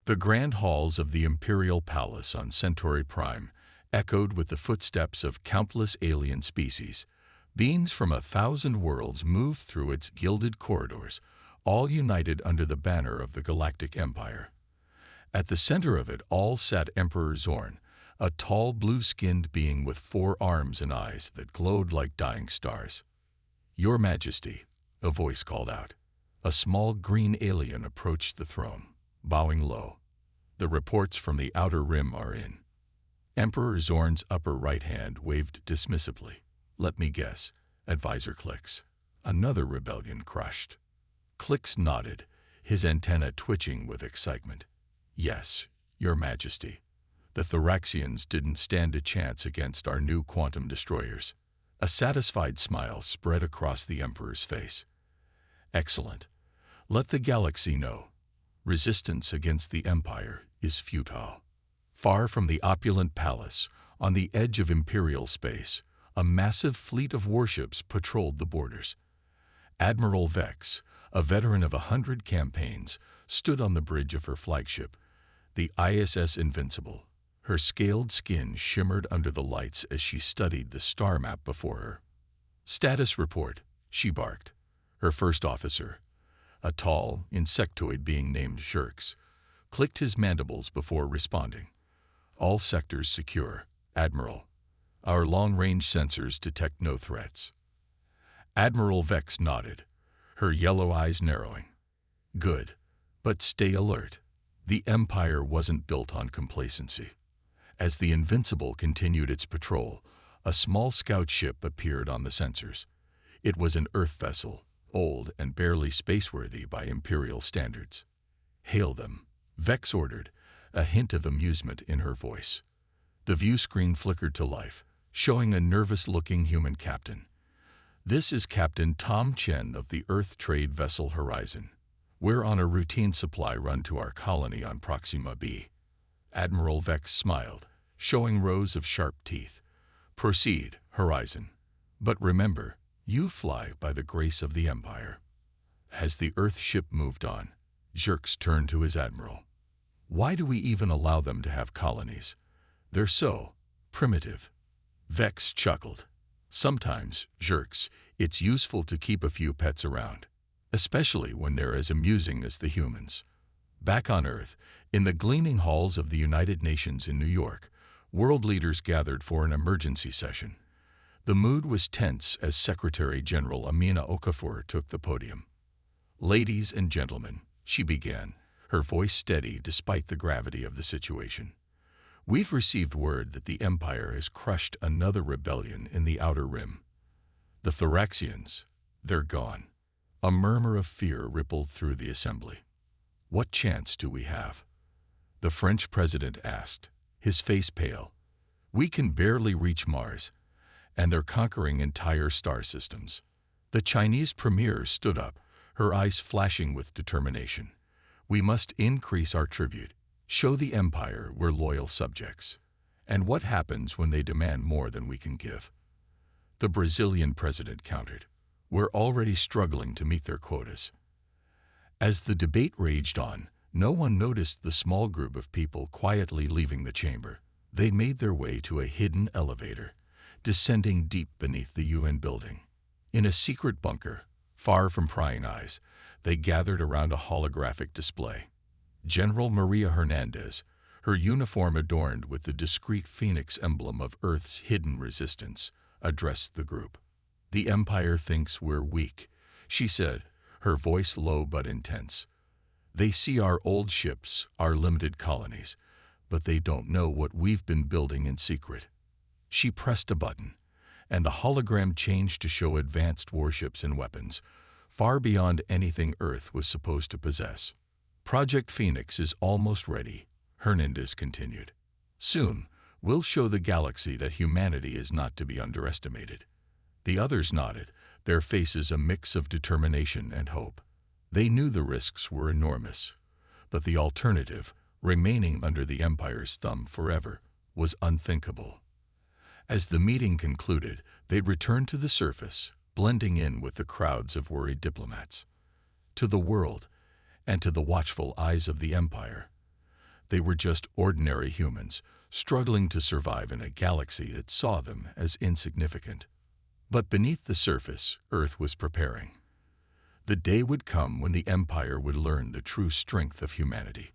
The grand halls of the Imperial Palace on Centauri Prime echoed with the footsteps of countless alien species. Beings from 1,000 worlds moved through its gilded corridors, all united under the banner of the Galactic Empire. At the center of it all sat Emperor Zorn, a tall blue-skinned being with 4 arms and eyes that glowed like dying stars. "Your Majesty," a voice called out. A small green alien approached the throne, bowing low. "The reports from the Outer Rim are in." Emperor Zorn's upper right hand waved dismissively. "Let me guess, Advisor Clicks. Another rebellion crushed." Clicks nodded, his antenna twitching with excitement. "Yes, Your Majesty. The Thoraxians didn't stand a chance against our new quantum destroyers." A satisfied smile spread across the Emperor's face. "Excellent. Let the galaxy know. Resistance against the Empire is futile." Far from the opulent palace, on the edge of Imperial space, a massive fleet of warships patrolled the borders. Admiral Vex, a veteran of 100 campaigns, stood on the bridge of her flagship, the ISS Invincible. Her scaled skin shimmered under the lights as she studied the star map before her. "Status report," she barked. Her first officer, a tall, insectoid being named Xerx, clicked his mandibles before responding. "All sectors secure, Admiral. Our long-range sensors detect no threats." Admiral Vex nodded, her yellow eyes narrowing. "Good, but stay alert." The Empire wasn't built on complacency. As the Invincible continued its patrol, a small scout ship appeared on the sensors. It was an Earth vessel, old and barely spaceworthy by Imperial standards. "Hail them," Vex ordered, a hint of amusement in her voice. The view screen flickered to life, showing a nervous-looking human captain. "This is Captain Tom Chen of the Earth trade vessel Horizon. We're on a routine supply run to our colony on Proxima B." Admiral Vex smiled, showing rows of sharp teeth. "Proceed, Horizon. But remember, you fly by the grace of the Empire." As the Earth ship moved on, Xerx turned to his admiral. "Why do we even allow them to have colonies? They're so primitive." Vex chuckled. "Sometimes, Xerx, it's useful to keep a few pets around, especially when they're as amusing as the humans." Back on Earth, in the gleaming halls of the United Nations in New York, world leaders gathered for an emergency session. The mood was tense as Secretary General Amina Okafor took the podium. "Ladies and gentlemen," she began, her voice steady despite the gravity of the situation. "We've received word that the Empire has crushed another rebellion in the Outer Rim. The Thoraxians, they're gone." A murmur of fear rippled through the assembly. "What chance do we have?" the French president asked, his face pale. "We can barely reach Mars, and they're conquering entire star systems." The Chinese premier stood up, her eyes flashing with determination. "We must increase our tribute, show the Empire we're loyal subjects." "And what happens when they demand more than we can give?" the Brazilian president countered. "We're already struggling to meet their quotas." As the debate raged on, no one noticed the small group of people quietly leaving the chamber. They made their way to a hidden elevator, descending deep beneath the UN building. In a secret bunker, far from prying eyes, they gathered around a holographic display. General Maria Hernandez, her uniform adorned with the discreet phoenix emblem of Earth's hidden resistance, addressed the group. "The Empire thinks we're weak," she said, her voice low but intense. "They see our old ships, our limited colonies, but they don't know what we've been building in secret." She pressed a button, and the hologram changed to show advanced warships and weapons, far beyond anything Earth was supposed to possess. "Project Phoenix is almost ready," Hernandez continued. "Soon, we'll show the galaxy that humanity is not to be underestimated." The others nodded, their faces a mix of determination and hope. They knew the risks were enormous, but the alternative, remaining under the Empire's thumb forever, was unthinkable. As the meeting concluded, they returned to the surface, blending in with the crowds of worried diplomats. To the world, and to the watchful eyes of the Empire, They were just ordinary humans, struggling to survive in a galaxy that saw them as insignificant. But beneath the surface, Earth was preparing. The day would come when the Empire would learn the true strength of humanity.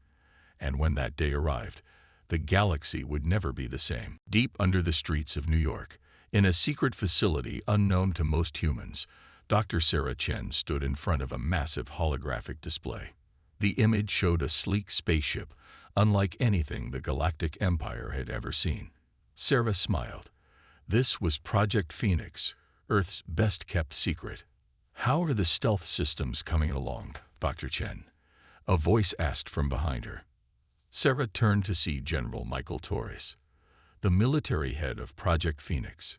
And when that day arrived, the galaxy would never be the same. Deep under the streets of New York, in a secret facility unknown to most humans, Dr. Sarah Chen stood in front of a massive holographic display. The image showed a sleek spaceship, unlike anything the Galactic Empire had ever seen. Sarah smiled. This was Project Phoenix, Earth's best-kept secret. "How are the stealth systems coming along, Dr. Chen?" a voice asked from behind her. Sarah turned to see General Michael Torres, the military head of Project Phoenix.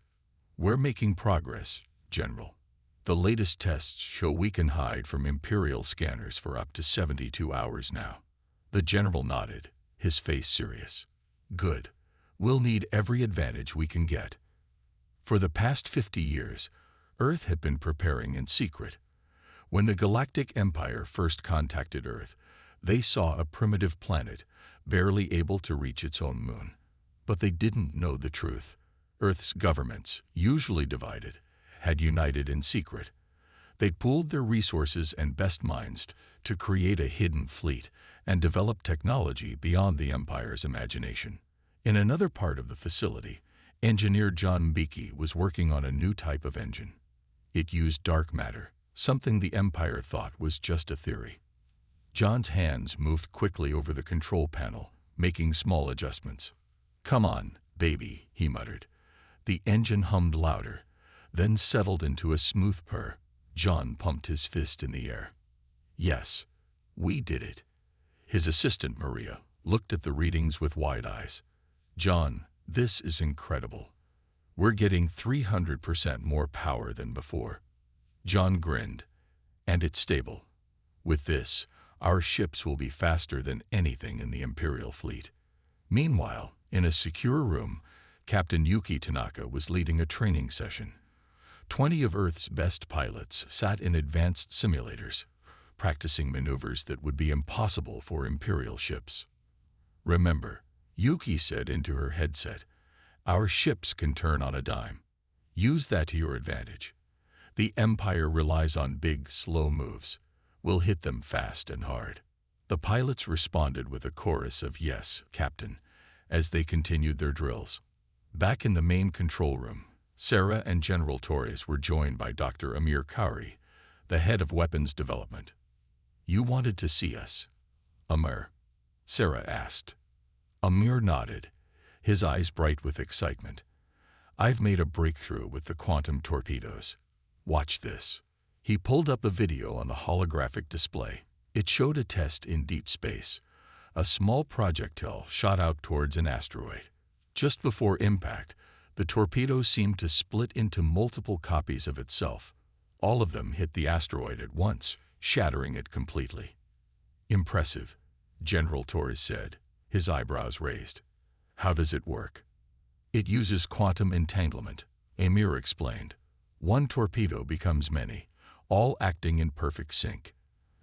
"We're making progress, General. The latest tests show we can hide from Imperial scanners for up to 72 hours now." The general nodded, his face serious. "Good. We'll need every advantage we can get." For the past 50 years, Earth had been preparing in secret. When the Galactic Empire first contacted Earth, they saw a primitive planet, barely able to reach its own moon. But they didn't know the truth. Earth's governments, usually divided, had united in secret. They'd pooled their resources and best minds to create a hidden fleet and develop technology beyond the Empire's imagination. In another part of the facility, engineer John Mbeki was working on a new type of engine. It used dark matter, something the Empire thought was just a theory. John's hands moved quickly over the control panel, making small adjustments. "Come on, baby," he muttered. The engine hummed louder, then settled into a smooth purr. John pumped his fist in the air. "Yes, we did it." His assistant, Maria, looked at the readings with wide eyes. "John, this is incredible. We're getting 300% more power than before." John grinned. "And it's stable. With this, our ships will be faster than anything in the Imperial fleet." Meanwhile, in a secure room, Captain Yuki Tanaka was leading a training session. 20 of Earth's best pilots sat in advanced simulators, practicing maneuvers that would be impossible for Imperial ships. "Remember," Yuki said into her headset, "our ships can turn on a dime. Use that to your advantage. The Empire relies on big, slow moves. We'll hit them fast and hard." The pilots responded with a chorus of "Yes, Captain," as they continued their drills. Back in the main control room, Sarah and General Torres were joined by Dr. Amir Kauri, the head of weapons development. "You wanted to see us, Amir?" Sarah asked. Amir nodded, his eyes bright with excitement. "I've made a breakthrough with the quantum torpedoes. Watch this." He pulled up a video on the holographic display. It showed a test in deep space. A small projectile shot out towards an asteroid. Just before impact, the torpedo seemed to split into multiple copies of itself. All of them hit the asteroid at once, shattering it completely. "Impressive," General Torres said, his eyebrows raised. "How does it work?" "It uses quantum entanglement," Amir explained. "One torpedo becomes many, all acting in perfect sync.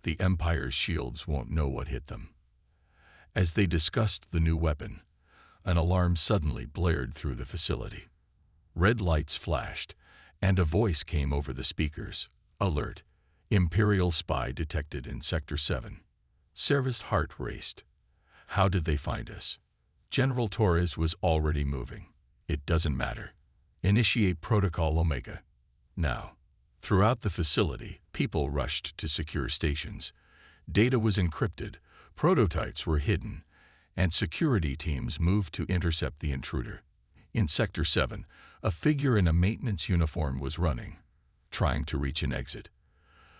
The Empire's shields won't know what hit them." As they discussed the new weapon, an alarm suddenly blared through the facility. Red lights flashed, and a voice came over the speakers. "Alert! Imperial spy detected in Sector 7. Sarah's heart raced. How did they find us? General Torres was already moving. "It doesn't matter. Initiate Protocol Omega. Now." Throughout the facility, people rushed to secure stations. Data was encrypted, prototypes were hidden, and security teams moved to intercept the intruder. In Sector 7, a figure in a maintenance uniform was running, trying to reach an exit.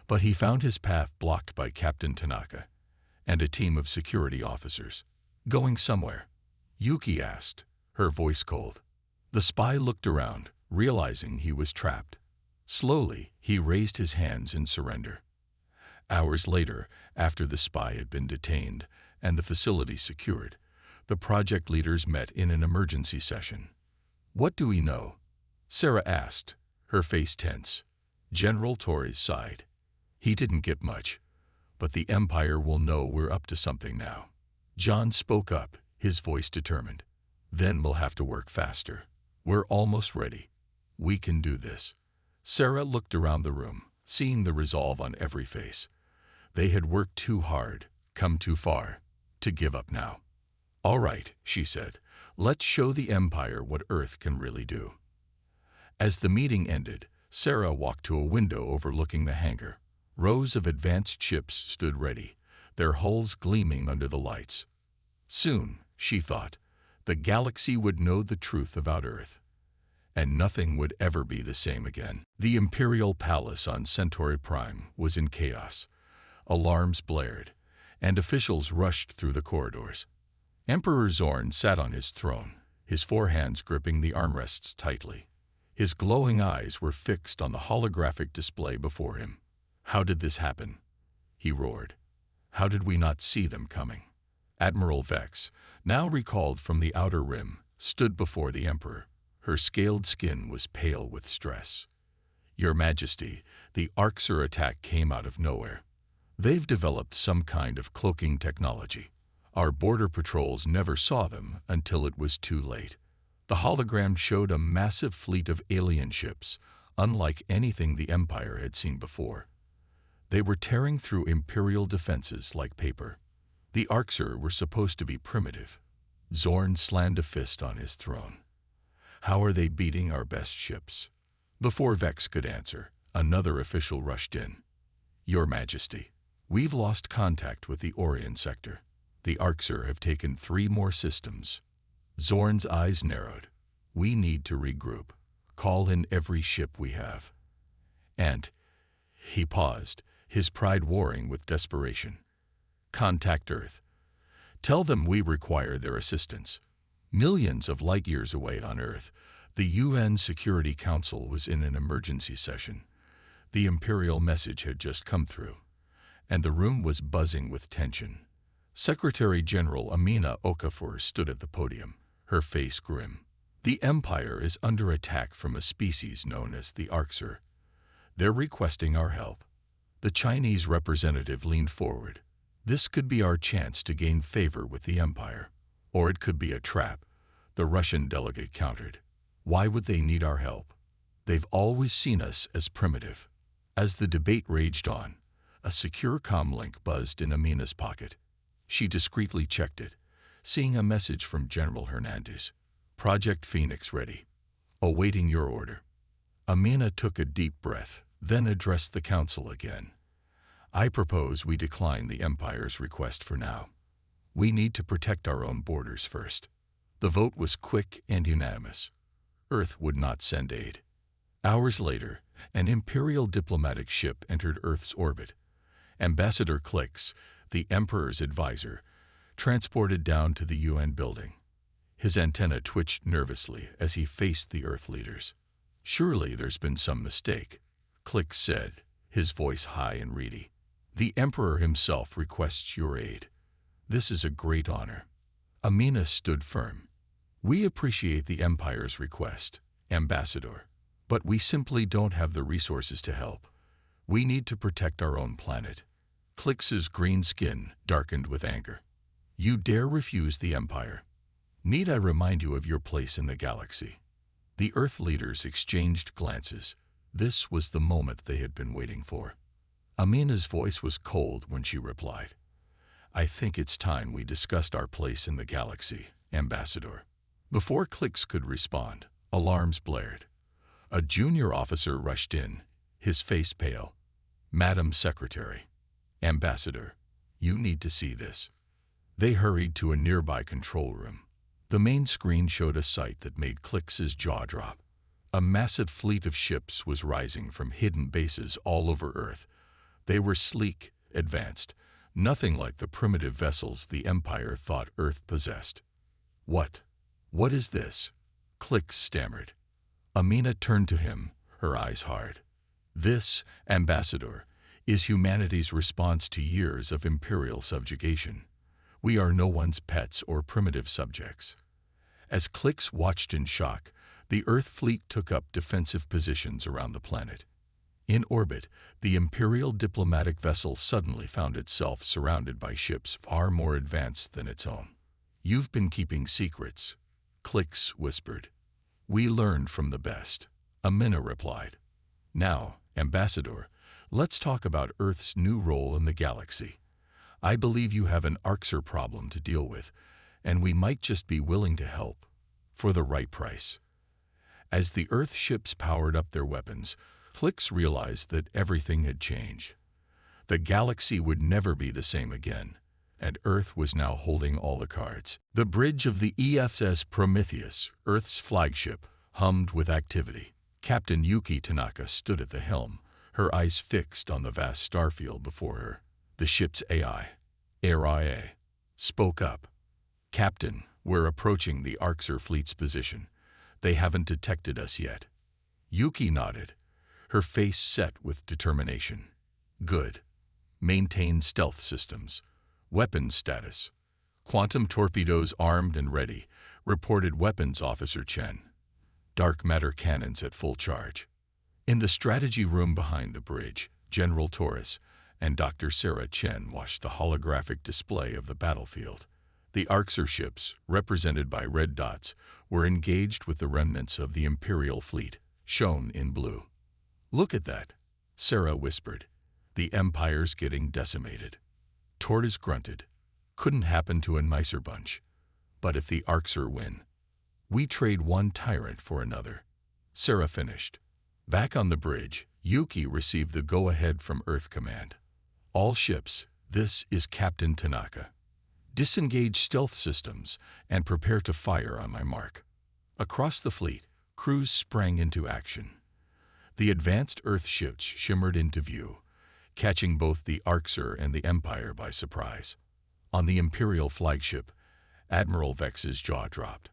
But he found his path blocked by Captain Tanaka and a team of security officers. "Going somewhere?" Yuki asked, her voice cold. The spy looked around, realizing he was trapped. Slowly, he raised his hands in surrender. Hours later, after the spy had been detained and the facility secured, the project leaders met in an emergency session. "What do we know?" Sarah asked, her face tense. General Torres sighed. "He didn't get much, but the Empire will know we're up to something now." John spoke up, his voice determined. Then we'll have to work faster. We're almost ready. We can do this. Sarah looked around the room, seeing the resolve on every face. They had worked too hard, come too far, to give up now. All right, she said, let's show the Empire what Earth can really do. As the meeting ended, Sarah walked to a window overlooking the hangar. Rows of advanced ships stood ready, their hulls gleaming under the lights. Soon, she thought, the galaxy would know the truth about Earth, and nothing would ever be the same again. The Imperial Palace on Centauri Prime was in chaos. Alarms blared, and officials rushed through the corridors. Emperor Zorn sat on his throne, his four hands gripping the armrests tightly. His glowing eyes were fixed on the holographic display before him. How did this happen? He roared. How did we not see them coming? Admiral Vex, now recalled from the Outer Rim, stood before the Emperor. Her scaled skin was pale with stress. Your Majesty, the Orcs attack came out of nowhere. They've developed some kind of cloaking technology. Our border patrols never saw them until it was too late. The hologram showed a massive fleet of alien ships, unlike anything the Empire had seen before. They were tearing through Imperial defenses like paper. The Orcs were supposed to be primitive. Zorn slammed a fist on his throne. How are they beating our best ships? Before Vex could answer, another official rushed in. Your Majesty, we've lost contact with the Orion sector. The Orcs have taken 3 more systems. Zorn's eyes narrowed. We need to regroup. Call in every ship we have. And he paused, his pride warring with desperation. Contact Earth. Tell them we require their assistance. Millions of light years away on Earth, the UN Security Council was in an emergency session. The Imperial message had just come through, and the room was buzzing with tension. Secretary General Amina Okafor stood at the podium, her face grim. The Empire is under attack from a species known as the Orcs. They're requesting our help. The Chinese representative leaned forward. This could be our chance to gain favor with the Empire. Or it could be a trap, the Russian delegate countered. Why would they need our help? They've always seen us as primitive. As the debate raged on, a secure comm link buzzed in Amina's pocket. She discreetly checked it, seeing a message from General Hernandez. Project Phoenix ready. Awaiting your order. Amina took a deep breath, then addressed the council again. I propose we decline the Empire's request for now. We need to protect our own borders first. The vote was quick and unanimous. Earth would not send aid. Hours later, an Imperial diplomatic ship entered Earth's orbit. Ambassador Klix, the Emperor's advisor, transported down to the UN building. His antenna twitched nervously as he faced the Earth leaders. Surely there's been some mistake, Klix said, his voice high and reedy. The Emperor himself requests your aid. This is a great honor. Amina stood firm. We appreciate the Empire's request, Ambassador, but we simply don't have the resources to help. We need to protect our own planet. Klix's green skin darkened with anger. You dare refuse the Empire? Need I remind you of your place in the galaxy? The Earth leaders exchanged glances. This was the moment they had been waiting for. Amina's voice was cold when she replied. I think it's time we discussed our place in the galaxy, Ambassador. Before Klix could respond, alarms blared. A junior officer rushed in, his face pale. Madam Secretary, Ambassador, you need to see this. They hurried to a nearby control room. The main screen showed a sight that made Klix's jaw drop. A massive fleet of ships was rising from hidden bases all over Earth. They were sleek, advanced, nothing like the primitive vessels the Empire thought Earth possessed. What is this? Klix stammered. Amina turned to him, her eyes hard. This, Ambassador, is humanity's response to years of imperial subjugation. We are no one's pets or primitive subjects. As Klix watched in shock, the Earth fleet took up defensive positions around the planet. In orbit, the Imperial diplomatic vessel suddenly found itself surrounded by ships far more advanced than its own. "You've been keeping secrets," Clix whispered. "We learned from the best," Amina replied. "Now, Ambassador, let's talk about Earth's new role in the galaxy. I believe you have an Arxer problem to deal with, and we might just be willing to help, for the right price." As the Earth ships powered up their weapons, Clix realized that everything had changed. The galaxy would never be the same again, and Earth was now holding all the cards. The bridge of the EFS Prometheus, Earth's flagship, hummed with activity. Captain Yuki Tanaka stood at the helm, her eyes fixed on the vast starfield before her. The ship's AIA, spoke up. "Captain, we're approaching the Arxer fleet's position. They haven't detected us yet." Yuki nodded, her face set with determination. "Good. Maintain stealth systems. Weapons status. Quantum torpedoes armed and ready," reported Weapons Officer Chen. "Dark matter cannons at full charge." In the strategy room behind the bridge, General Torres and Dr. Sarah Chen watched the holographic display of the battlefield. The Arxer ships, represented by red dots, were engaged with the remnants of the Imperial fleet, shown in blue. "Look at that," Sarah whispered. "The Empire's getting decimated." Torres grunted. "Couldn't happen to a nicer bunch. But if the Arxer win, we trade one tyrant for another," Sarah finished. Back on the bridge, Yuki received the go-ahead from Earth Command. "All ships, this is Captain Tanaka. Disengage stealth systems and prepare to fire on my mark." Across the fleet, crews sprang into action. The advanced Earth ships shimmered into view, catching both the Arxer and the Empire by surprise. On the Imperial flagship, Admiral Vex's jaw dropped.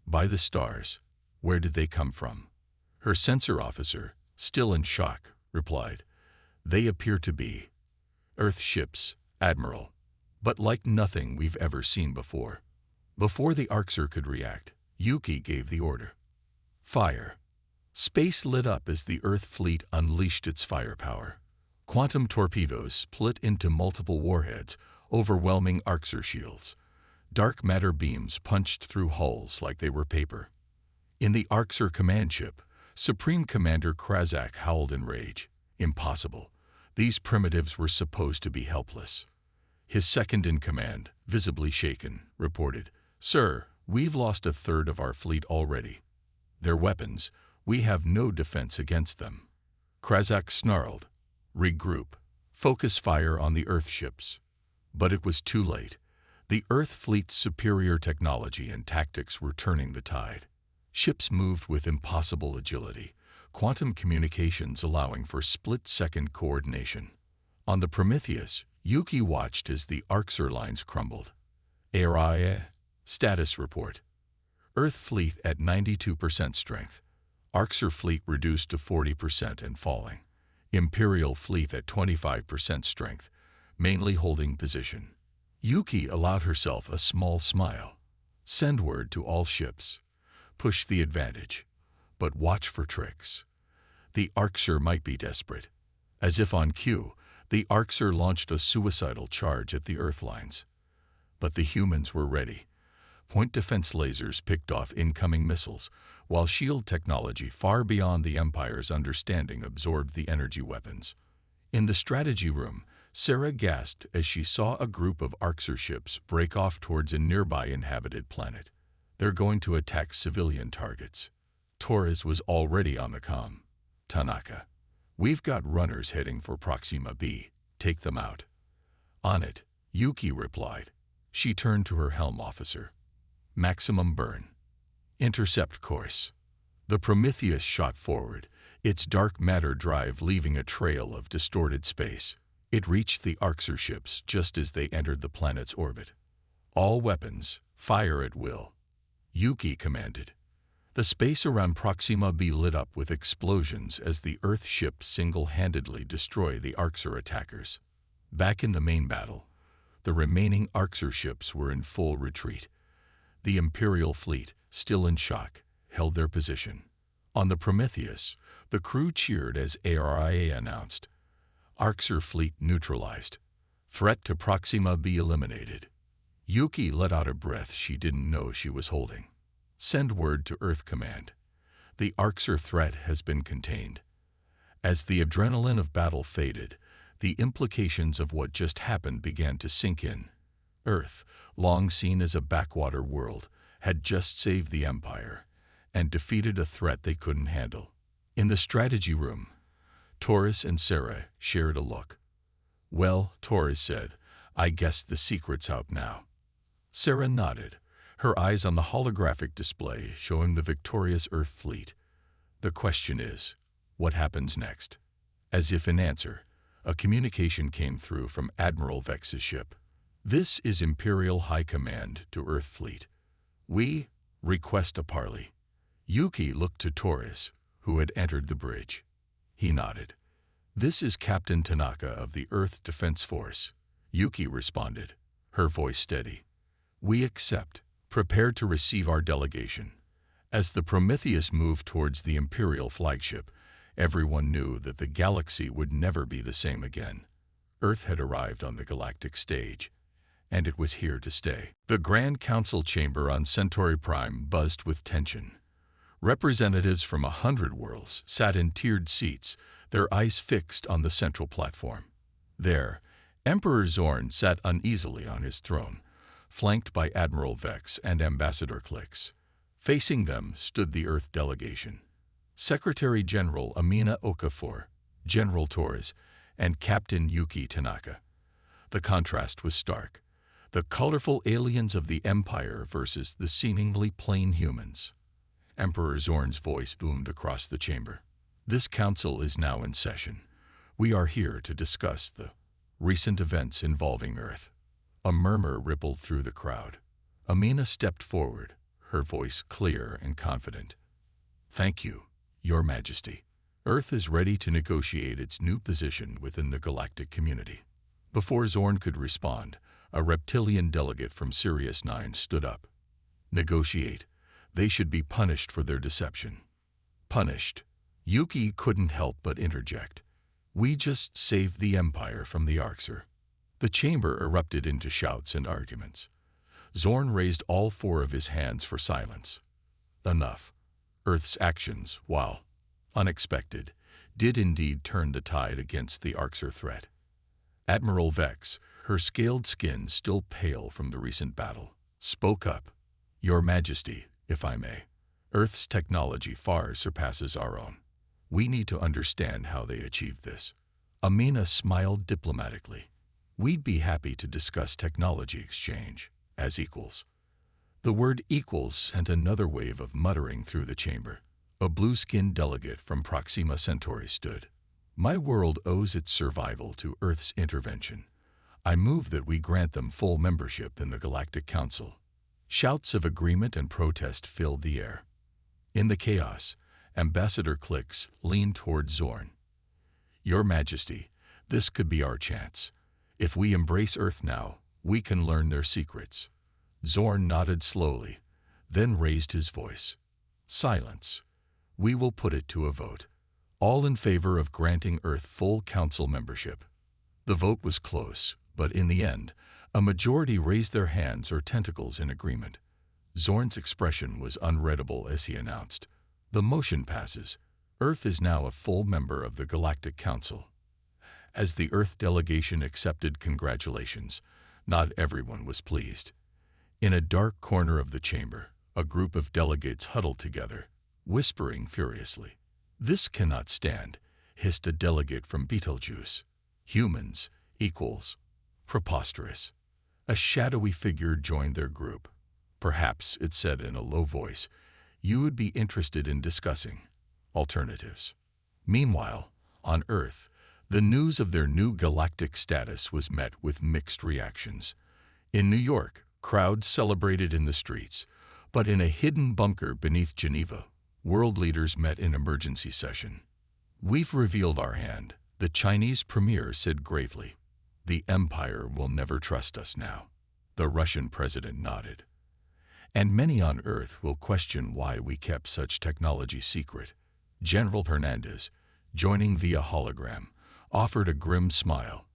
"By the stars, where did they come from?" Her sensor officer, still in shock, replied, "They appear to be Earth ships, Admiral, but like nothing we've ever seen before." Before the Arxer could react, Yuki gave the order. "Fire." Space lit up as the Earth fleet unleashed its firepower. Quantum torpedoes split into multiple warheads, overwhelming Arxer shields. Dark matter beams punched through hulls like they were paper. In the Arxer command ship, Supreme Commander Krazak howled in rage. Impossible. These primitives were supposed to be helpless. His second-in-command, visibly shaken, reported, "Sir, we've lost a third of our fleet already. Their weapons, we have no defense against them." Krazak snarled, "Regroup. Focus fire on the Earth ships." But it was too late. The Earth fleet's superior technology and tactics were turning the tide. Ships moved with impossible agility, quantum communications allowing for split-second coordination. On the Prometheus, Yuki watched as the Arxer lines crumbled. AIA, status report. Earth fleet at 92% strength. Arxer fleet reduced to 40% and falling. Imperial fleet at 25% strength, mainly holding position. Yuki allowed herself a small smile. "Send word to all ships. Push the advantage. But watch for tricks." The Arxer might be desperate. As if on cue, the Arxer launched a suicidal charge at the Earth lines. But the humans were ready. Point defense lasers picked off incoming missiles, while shield technology far beyond the Empire's understanding absorbed the energy weapons. In the strategy room, Sarah gasped as she saw a group of Arxer ships break off towards a nearby inhabited planet. "They're going to attack civilian targets." Torres was already on the comm. "Tanaka, we've got runners heading for Proxima B. Take them out." "On it," Yuki replied. She turned to her helm officer. "Maximum burn. Intercept course." The Prometheus shot forward, its dark matter drive leaving a trail of distorted space. It reached the Arxer ships just as they entered the planet's orbit. "All weapons, fire at will," Yuki commanded. The space around Proxima B lit up with explosions as the Earth ship single-handedly destroyed the Arxer attackers. Back in the main battle, the remaining Arxer ships were in full retreat. The Imperial fleet, still in shock, held their position. On the Prometheus, the crew cheered as ARIA announced, Arxer fleet neutralized. Threat to Proxima be eliminated. Yuki let out a breath she didn't know she was holding. Send word to Earth Command. The Arxer threat has been contained. As the adrenaline of battle faded, the implications of what just happened began to sink in. Earth, long seen as a backwater world, had just saved the Empire and defeated a threat they couldn't handle. In the strategy room, Taurus and Sarah shared a look. Well, Taurus said, I guess the secret's out now. Sarah nodded, her eyes on the holographic display showing the victorious Earth fleet. The question is, what happens next? As if in answer, a communication came through from Admiral Vex's ship. This is Imperial High Command to Earth Fleet. We request a parley. Yuki looked to Taurus, who had entered the bridge. He nodded. This is Captain Tanaka of the Earth Defense Force. Yuki responded, her voice steady. We accept. Prepare to receive our delegation. As the Prometheus moved towards the Imperial flagship, everyone knew that the galaxy would never be the same again. Earth had arrived on the galactic stage, and it was here to stay. The Grand Council chamber on Centauri Prime buzzed with tension. Representatives from 100 worlds sat in tiered seats, their eyes fixed on the central platform. There, Emperor Zorn sat uneasily on his throne, flanked by Admiral Vex and Ambassador Klix. Facing them stood the Earth delegation. Secretary General Amina Okafor, General Torres, and Captain Yuki Tanaka. The contrast was stark. The colorful aliens of the Empire versus the seemingly plain humans. Emperor Zorn's voice boomed across the chamber. This council is now in session. We are here to discuss the recent events involving Earth. A murmur rippled through the crowd. Amina stepped forward, her voice clear and confident. Thank you, Your Majesty. Earth is ready to negotiate its new position within the galactic community. Before Zorn could respond, a reptilian delegate from Sirius 9 stood up. Negotiate. They should be punished for their deception. Punished. Yuki couldn't help but interject. We just saved the Empire from the Arxer. The chamber erupted into shouts and arguments. Zorn raised all four of his hands for silence. Enough. Earth's actions, while unexpected, did indeed turn the tide against the Arxer threat. Admiral Vex, her scaled skin still pale from the recent battle, spoke up. Your Majesty, if I may, Earth's technology far surpasses our own. We need to understand how they achieved this. Amina smiled diplomatically. We'd be happy to discuss technology exchange as equals. The word equals sent another wave of muttering through the chamber. A blue-skinned delegate from Proxima Centauri stood. My world owes its survival to Earth's intervention. I move that we grant them full membership in the Galactic Council. Shouts of agreement and protest filled the air. In the chaos, Ambassador Klix leaned toward Zorn. Your Majesty, this could be our chance. If we embrace Earth now, we can learn their secrets. Zorn nodded slowly, then raised his voice. Silence. We will put it to a vote. All in favor of granting Earth full council membership. The vote was close, but in the end, a majority raised their hands or tentacles in agreement. Zorn's expression was unreadable as he announced, the motion passes. Earth is now a full member of the Galactic Council. As the Earth delegation accepted congratulations, not everyone was pleased. In a dark corner of the chamber, a group of delegates huddled together, whispering furiously. This cannot stand, hissed a delegate from Betelgeuse. Humans equals preposterous. A shadowy figure joined their group. Perhaps, it said in a low voice, you would be interested in discussing alternatives. Meanwhile, on Earth, the news of their new galactic status was met with mixed reactions. In New York, crowds celebrated in the streets, but in a hidden bunker beneath Geneva, world leaders met in emergency session. We've revealed our hand, the Chinese premier said gravely. The Empire will never trust us now. The Russian president nodded. And many on Earth will question why we kept such technology secret. General Hernandez, joining via hologram, offered a grim smile.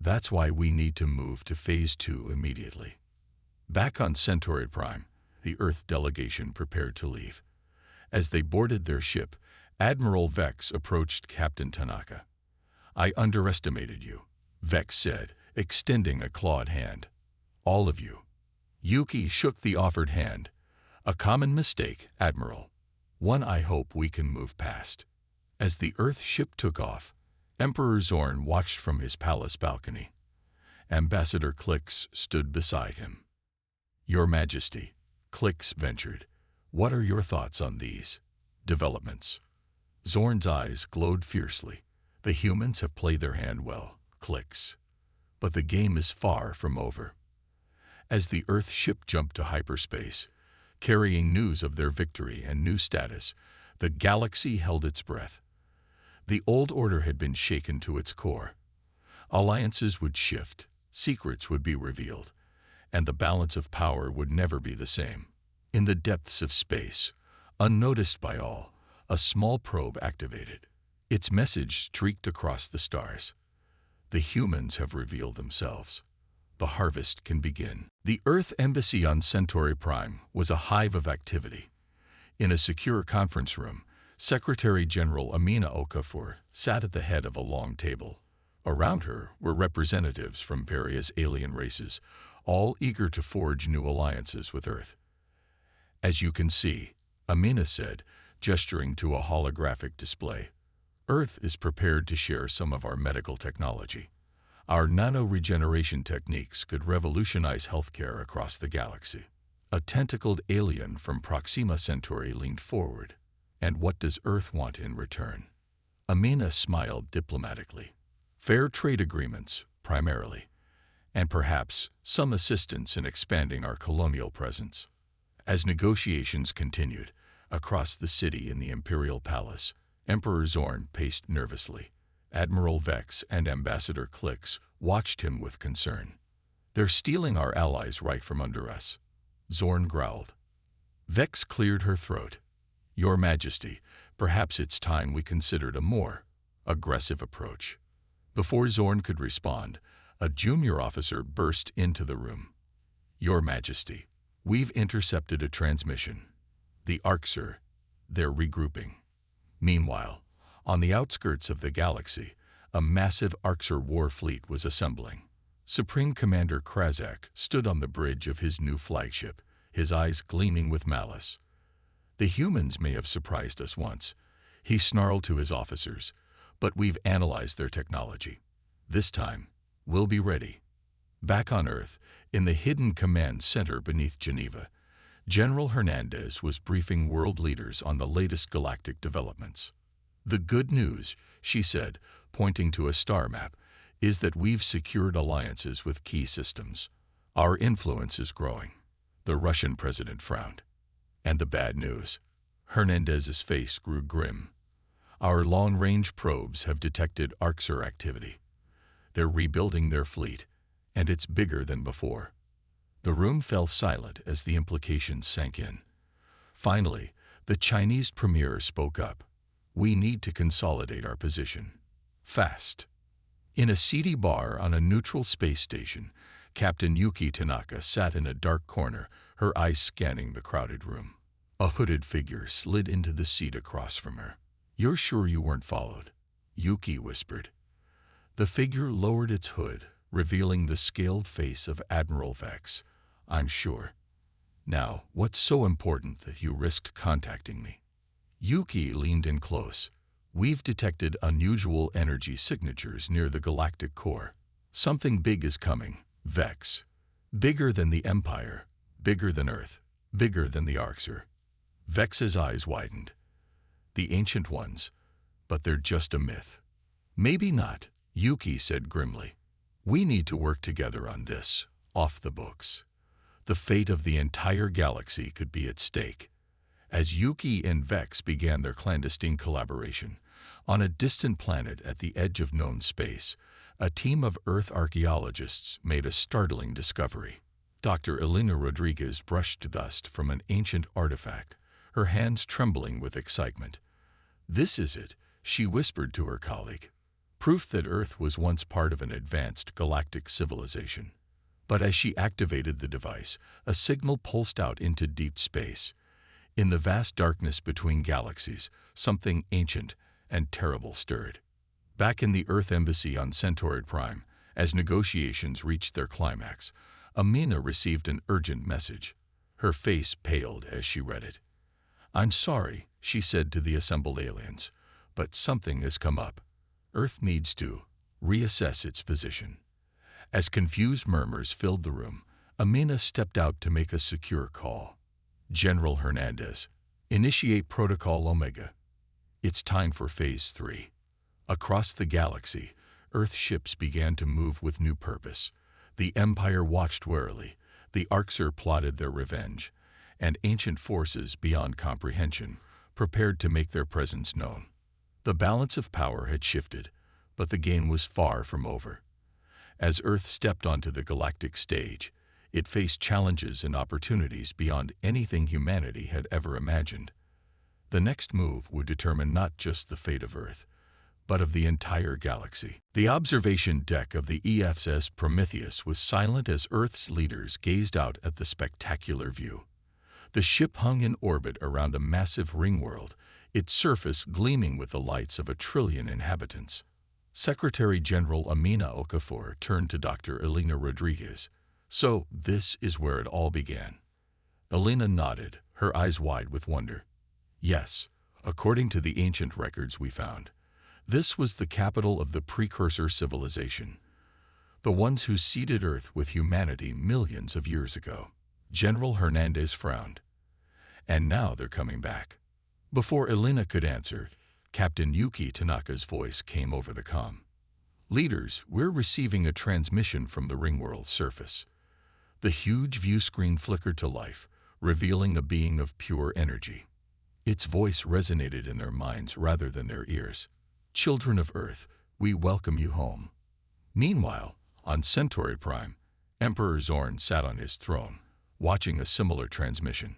That's why we need to move to Phase 2 immediately. Back on Centauri Prime, the Earth delegation prepared to leave. As they boarded their ship, Admiral Vex approached Captain Tanaka. "I underestimated you," Vex said, extending a clawed hand. "All of you." Yuki shook the offered hand. "A common mistake, Admiral. One I hope we can move past." As the Earth ship took off, Emperor Zorn watched from his palace balcony. Ambassador Klix stood beside him. "Your Majesty," Klix ventured, "what are your thoughts on these developments?" Zorn's eyes glowed fiercely. "The humans have played their hand well, Klix. But the game is far from over." As the Earth ship jumped to hyperspace, carrying news of their victory and new status, the galaxy held its breath. The old order had been shaken to its core. Alliances would shift, secrets would be revealed, and the balance of power would never be the same. In the depths of space, unnoticed by all, a small probe activated. Its message streaked across the stars. "The humans have revealed themselves. The harvest can begin." The Earth Embassy on Centauri Prime was a hive of activity. In a secure conference room, Secretary General Amina Okafor sat at the head of a long table. Around her were representatives from various alien races, all eager to forge new alliances with Earth. "As you can see," Amina said, gesturing to a holographic display, "Earth is prepared to share some of our medical technology. Our nano-regeneration techniques could revolutionize healthcare across the galaxy." A tentacled alien from Proxima Centauri leaned forward. "And what does Earth want in return?" Amina smiled diplomatically. "Fair trade agreements, primarily, and perhaps some assistance in expanding our colonial presence." As negotiations continued, across the city in the Imperial Palace, Emperor Zorn paced nervously. Admiral Vex and Ambassador Klix watched him with concern. "They're stealing our allies right from under us," Zorn growled. Vex cleared her throat. "Your Majesty, perhaps it's time we considered a more aggressive approach." Before Zorn could respond, a junior officer burst into the room. "Your Majesty, we've intercepted a transmission. The Orcs are, they're regrouping." Meanwhile, on the outskirts of the galaxy, a massive Orcs war fleet was assembling. Supreme Commander Krazak stood on the bridge of his new flagship, his eyes gleaming with malice. "The humans may have surprised us once," he snarled to his officers, "but we've analyzed their technology. This time, we'll be ready." Back on Earth, in the hidden command center beneath Geneva, General Hernandez was briefing world leaders on the latest galactic developments. "The good news," she said, pointing to a star map, "is that we've secured alliances with key systems. Our influence is growing." The Russian president frowned. "And the bad news?" Hernandez's face grew grim. "Our long-range probes have detected Orcs activity. They're rebuilding their fleet, and it's bigger than before." The room fell silent as the implications sank in. Finally, the Chinese premier spoke up. "We need to consolidate our position. Fast." In a seedy bar on a neutral space station, Captain Yuki Tanaka sat in a dark corner, her eyes scanning the crowded room. A hooded figure slid into the seat across from her. "You're sure you weren't followed?" Yuki whispered. The figure lowered its hood, revealing the scaled face of Admiral Vex. "I'm sure. Now, what's so important that you risked contacting me?" Yuki leaned in close. "We've detected unusual energy signatures near the galactic core. Something big is coming, Vex. Bigger than the Empire, bigger than Earth, bigger than the Orcs." Vex's eyes widened. "The Ancient Ones, but they're just a myth." "Maybe not," Yuki said grimly. "We need to work together on this, off the books. The fate of the entire galaxy could be at stake." As Yuki and Vex began their clandestine collaboration, on a distant planet at the edge of known space, a team of Earth archaeologists made a startling discovery. Dr. Elena Rodriguez brushed dust from an ancient artifact, her hands trembling with excitement. "This is it," she whispered to her colleague. Proof that Earth was once part of an advanced galactic civilization. But as she activated the device, a signal pulsed out into deep space. In the vast darkness between galaxies, something ancient and terrible stirred. Back in the Earth Embassy on Centauri Prime, as negotiations reached their climax, Amina received an urgent message. Her face paled as she read it. "I'm sorry," she said to the assembled aliens, "but something has come up. Earth needs to reassess its position." As confused murmurs filled the room, Amina stepped out to make a secure call. "General Hernandez, initiate Protocol Omega. It's time for Phase 3. Across the galaxy, Earth ships began to move with new purpose. The Empire watched warily, the Orcs plotted their revenge, and ancient forces beyond comprehension prepared to make their presence known. The balance of power had shifted, but the game was far from over. As Earth stepped onto the galactic stage, it faced challenges and opportunities beyond anything humanity had ever imagined. The next move would determine not just the fate of Earth, but of the entire galaxy. The observation deck of the EFS Prometheus was silent as Earth's leaders gazed out at the spectacular view. The ship hung in orbit around a massive ring world, its surface gleaming with the lights of 1 trillion inhabitants. Secretary General Amina Okafor turned to Dr. Elena Rodriguez. "So, this is where it all began." Elena nodded, her eyes wide with wonder. "Yes, according to the ancient records we found. This was the capital of the precursor civilization, the ones who seeded Earth with humanity millions of years ago." General Hernandez frowned. "And now they're coming back." Before Elena could answer, Captain Yuki Tanaka's voice came over the comm. "Leaders, we're receiving a transmission from the ringworld's surface." The huge view screen flickered to life, revealing a being of pure energy. Its voice resonated in their minds rather than their ears. "Children of Earth, we welcome you home." Meanwhile, on Centauri Prime, Emperor Zorn sat on his throne, watching a similar transmission.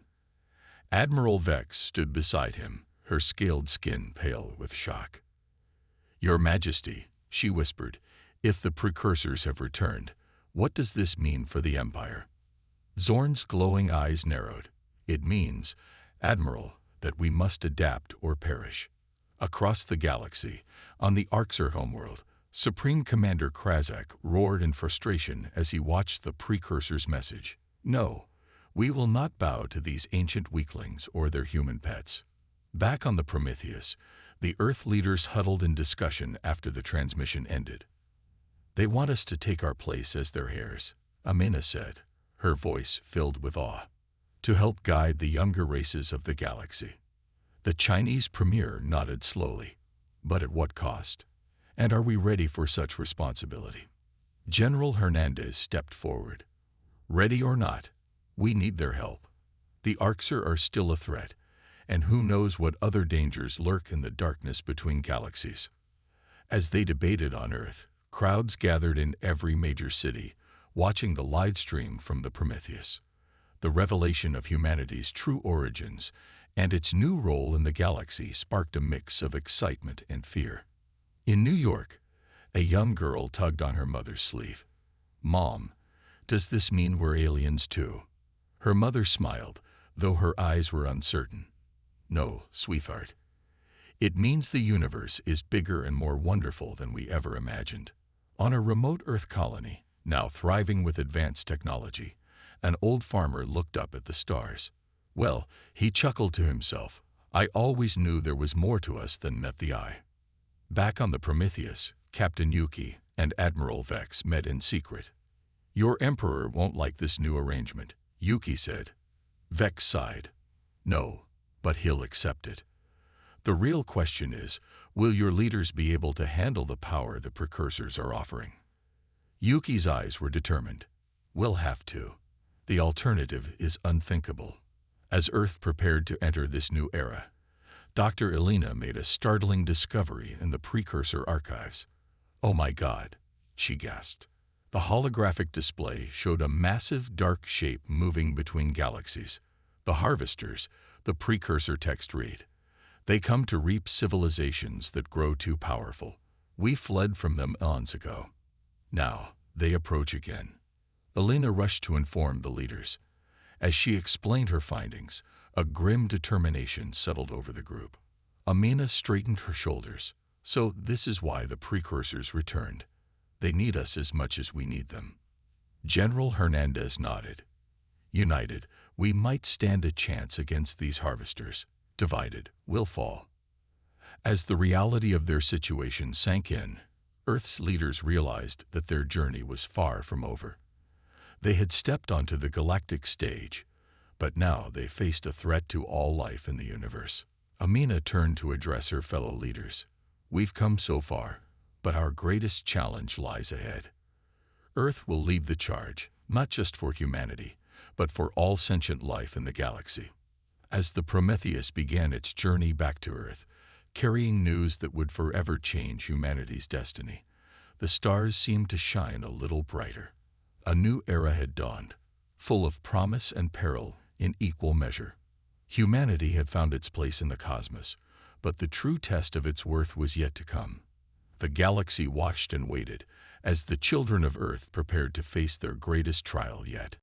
Admiral Vex stood beside him, her scaled skin pale with shock. "Your Majesty," she whispered, "if the precursors have returned, what does this mean for the Empire?" Zorn's glowing eyes narrowed. "It means, Admiral, that we must adapt or perish." Across the galaxy, on the Orcs' homeworld, Supreme Commander Krazak roared in frustration as he watched the precursor's message. "No, we will not bow to these ancient weaklings or their human pets." Back on the Prometheus, the Earth leaders huddled in discussion after the transmission ended. "They want us to take our place as their heirs," Amina said, her voice filled with awe, "to help guide the younger races of the galaxy." The Chinese premier nodded slowly. "But at what cost? And are we ready for such responsibility?" General Hernandez stepped forward. "Ready or not, we need their help. The Orcs are still a threat, and who knows what other dangers lurk in the darkness between galaxies." As they debated on Earth, crowds gathered in every major city, watching the live stream from the Prometheus. The revelation of humanity's true origins and its new role in the galaxy sparked a mix of excitement and fear. In New York, a young girl tugged on her mother's sleeve. "Mom, does this mean we're aliens too?" Her mother smiled, though her eyes were uncertain. "No, sweetheart. It means the universe is bigger and more wonderful than we ever imagined." On a remote Earth colony, now thriving with advanced technology, an old farmer looked up at the stars. Well, he chuckled to himself, "I always knew there was more to us than met the eye." Back on the Prometheus, Captain Yuki and Admiral Vex met in secret. "Your Emperor won't like this new arrangement," Yuki said. Vex sighed. "No, but he'll accept it. The real question is, will your leaders be able to handle the power the precursors are offering?" Yuki's eyes were determined. "We'll have to. The alternative is unthinkable." As Earth prepared to enter this new era, Dr. Elena made a startling discovery in the precursor archives. "Oh my God," she gasped. The holographic display showed a massive dark shape moving between galaxies. "The Harvesters," the precursor text read. They come to reap civilizations that grow too powerful. We fled from them eons ago. Now, they approach again. Elena rushed to inform the leaders. As she explained her findings, a grim determination settled over the group. Amina straightened her shoulders. So this is why the precursors returned. They need us as much as we need them. General Hernandez nodded. United, we might stand a chance against these harvesters. Divided, we'll fall. As the reality of their situation sank in, Earth's leaders realized that their journey was far from over. They had stepped onto the galactic stage, but now they faced a threat to all life in the universe. Amina turned to address her fellow leaders. We've come so far, but our greatest challenge lies ahead. Earth will lead the charge, not just for humanity, but for all sentient life in the galaxy. As the Prometheus began its journey back to Earth, carrying news that would forever change humanity's destiny, the stars seemed to shine a little brighter. A new era had dawned, full of promise and peril in equal measure. Humanity had found its place in the cosmos, but the true test of its worth was yet to come. The galaxy watched and waited as the children of Earth prepared to face their greatest trial yet.